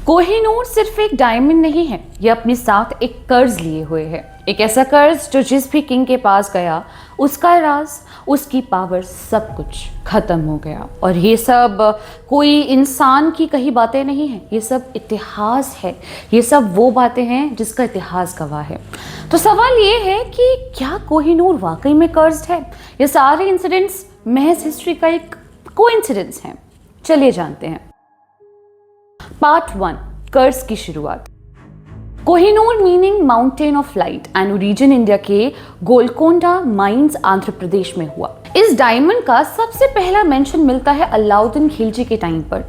कोहिनूर सिर्फ एक डायमंड नहीं है, ये अपने साथ एक कर्ज लिए हुए है। एक ऐसा कर्ज जो जिस भी किंग के पास गया, उसका राज, उसकी पावर, सब कुछ खत्म हो गया। और ये सब कोई इंसान की कही बातें नहीं है, ये सब इतिहास है। ये सब वो बातें हैं जिसका इतिहास गवाह है। तो सवाल ये है कि क्या कोहिनूर वाकई में कर्ज्ड है? ये सारे इंसिडेंट्स महज हिस्ट्री का एक कोइंसिडेंस है? चलिए जानते हैं। पार्ट 1, कर्ज की शुरुआत। Kohinoor meaning mountain of light and origin India के गोलकोंडा माइंस आंध्र प्रदेश में हुआ। इस डायमंड का सबसे पहला मेंशन मिलता है अलाउद्दीन खिलजी के टाइम पर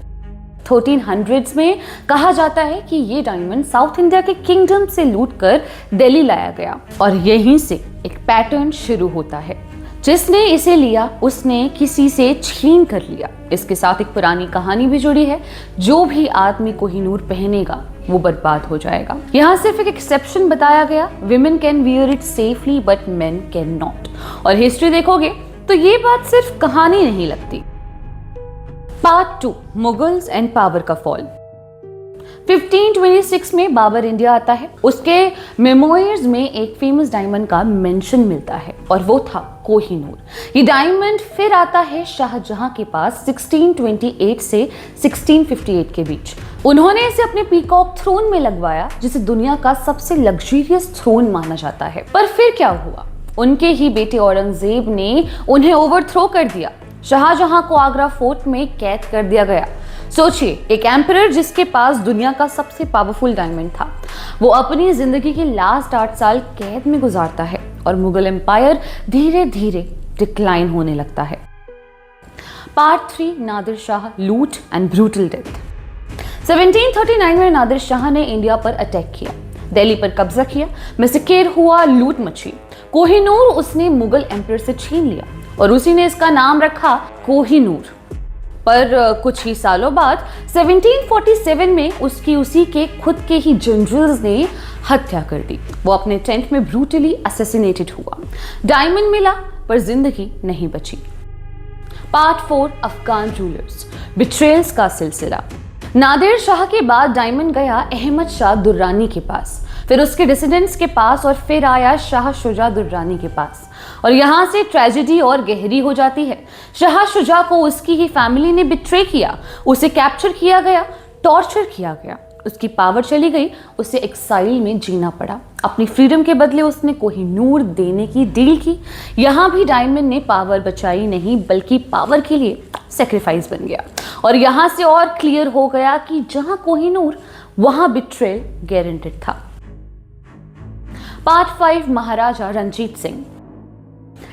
1300s में। कहा जाता है कि ये डायमंड साउथ इंडिया के किंगडम से लूटकर दिल्ली लाया गया और यहीं से एक पैटर्न शुरू होता है। जिसने इसे लिया उसने किसी से छीन कर लिया। इसके साथ एक पुरानी कहानी भी जुड़ी है, जो भी आदमी कोहिनूर पहनेगा वो बर्बाद हो जाएगा। यहाँ सिर्फ एक एक्सेप्शन बताया गया, women can wear it safely but main can not. और हिस्ट्री देखोगे तो ये बात सिर्फ कहानी नहीं लगती। पार्ट 2, मुगल्स एंड पावर का फॉल। 1526 में बाबर इंडिया आता है। उसके मेमोयर्स में एक फेमस डायमंड का मेंशन मिलता है और वो था कोहिनूर। ये डायमंड फिर आता है शाहजहां के पास 1628 से 1658 के बीच। उन्होंने इसे अपने पीकॉक थ्रोन में लगवाया, जिसे दुनिया का सबसे लग्जरियस थ्रोन माना जाता है। पर फिर क्या हुआ? उनके ही बेटे औरंगजेब ने उन्हें ओवरथ्रो कर दिया। शाहजहां को आगरा फोर्ट में कैद कर दिया गया। सोचिए, एक एम्परर जिसके पास दुनिया का सबसे पावरफुल डायमंड था, वो अपनी जिंदगी के लास्ट 8 साल कैद में गुजारता है और मुगल एम्पायर धीरे धीरे डिक्लाइन होने लगता है। पार्ट 3, नादिर शाह, लूट एंड ब्रूटल डेथ। 1739 में नादिर शाह ने इंडिया पर अटैक किया, दिल्ली पर कब्जा किया, मैसेकेर हुआ, लूट मची। कोहिनूर उसने मुगल एम्परर से छीन लिया और उसी ने इसका नाम रखा कोहिनूर। पर कुछ ही सालों बाद 1747 में उसकी उसी के खुद के ही जनरल्स ने हत्या कर दी। वो अपने टेंट में ब्रूटली असैसिनेटेड हुआ। डायमंड मिला पर जिंदगी नहीं बची। पार्ट 4, अफगान रूलर्स, बिट्रेयल्स का सिलसिला। नादिर शाह के बाद डायमंड गया अहमद शाह दुर्रानी के पास, फिर उसके डिसिडेंट्स के पास और फिर आया शाह शुजा दुर्रानी के पास। और यहाँ से ट्रेजेडी और गहरी हो जाती है। शाह शुजा को उसकी ही फैमिली ने बिट्रे किया, उसे कैप्चर किया गया, टॉर्चर किया गया, उसकी पावर चली गई, उसे एक्साइल में जीना पड़ा। अपनी फ्रीडम के बदले उसने कोहिनूर देने की डील की। यहाँ भी डायमंड ने पावर बचाई नहीं, बल्कि पावर के लिए सेक्रीफाइस बन गया। और यहाँ से और क्लियर हो गया कि जहाँ कोहिनूर वहाँ बिट्रेल गारंटेड था। पार्ट 5, महाराजा रंजीत सिंह।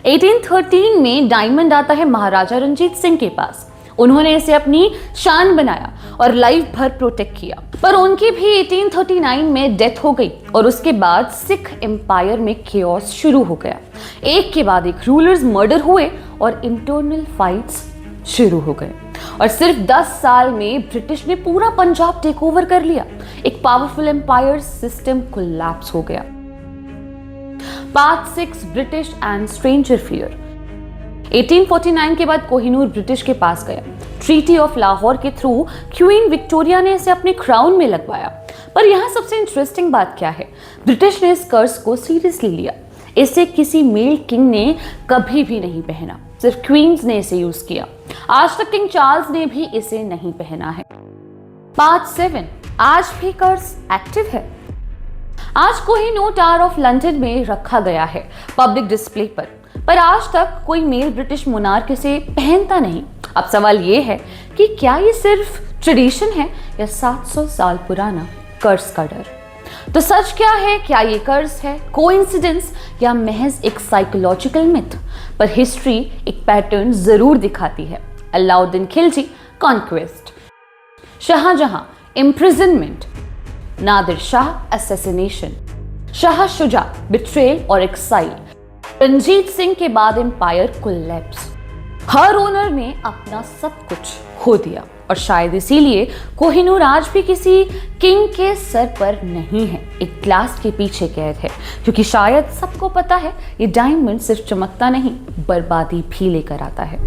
1813 में डायमंड आता है महाराजा रंजीत सिंह के पास। उन्होंने इसे अपनी शान बनाया और लाइफ भर प्रोटेक्ट किया। पर उनकी भी 1839 में डेथ हो गई और उसके बाद सिख एम्पायर में केओस शुरू हो गया। एक के बाद एक रूलर्स मर्डर हुए और इंटरनल फाइट्स शुरू हो गए। और सिर्फ 10 साल में ब्रिटिश ने पूरा पंजाब टेक ओवर कर लिया। एक पावरफुल एम्पायर सिस्टम कोलैप्स हो गया। Part 6, British and stranger fear. 1849 के बाद कोहिनूर ब्रिटिश के पास गया। ट्रीटी ऑफ लाहौर के थ्रू क्वीन विक्टोरिया ने इसे अपने क्राउन में लगवाया। पर यहाँ सबसे इंटरेस्टिंग बात क्या है? ब्रिटिश ने इस कर्ज को सीरियसली लिया। इसे किसी मेल किंग ने कभी भी नहीं पहना, सिर्फ क्वींस ने इसे यूज किया। आज तक किंग चार्ल्स ने भी इसे नहीं पहना है। पार्ट 7, आज भी कर्ज एक्टिव है। आज कोहिनूर टावर ऑफ लंदन में रखा गया है पब्लिक डिस्प्ले पर आज तक कोई मेल ब्रिटिश मोनार्क इसे पहनता नहीं। अब सवाल ये है कि क्या ये सिर्फ ट्रेडिशन है या 700 साल पुराना कर्ज का डर? तो सच क्या है? क्या ये कर्ज है, कोइंसिडेंस या महज एक साइकोलॉजिकल मिथ? पर हिस्ट्री एक पैटर्न जरूर दिखाती है। Alauddin Khilji, conquest; Shahjahan, imprisonment; Nadir Shah, assassination; Shah Shuja, betrayal और एक्साइल; रंजीत सिंह के बाद एम्पायर कोलैप्स। हर ओनर ने अपना सब कुछ खो दिया और शायद इसीलिए कोहिनूर आज भी किसी किंग के सर पर नहीं है, एक ग्लास के पीछे कैद है। क्योंकि शायद सबको पता है ये डायमंड सिर्फ चमकता नहीं, बर्बादी भी लेकर आता है।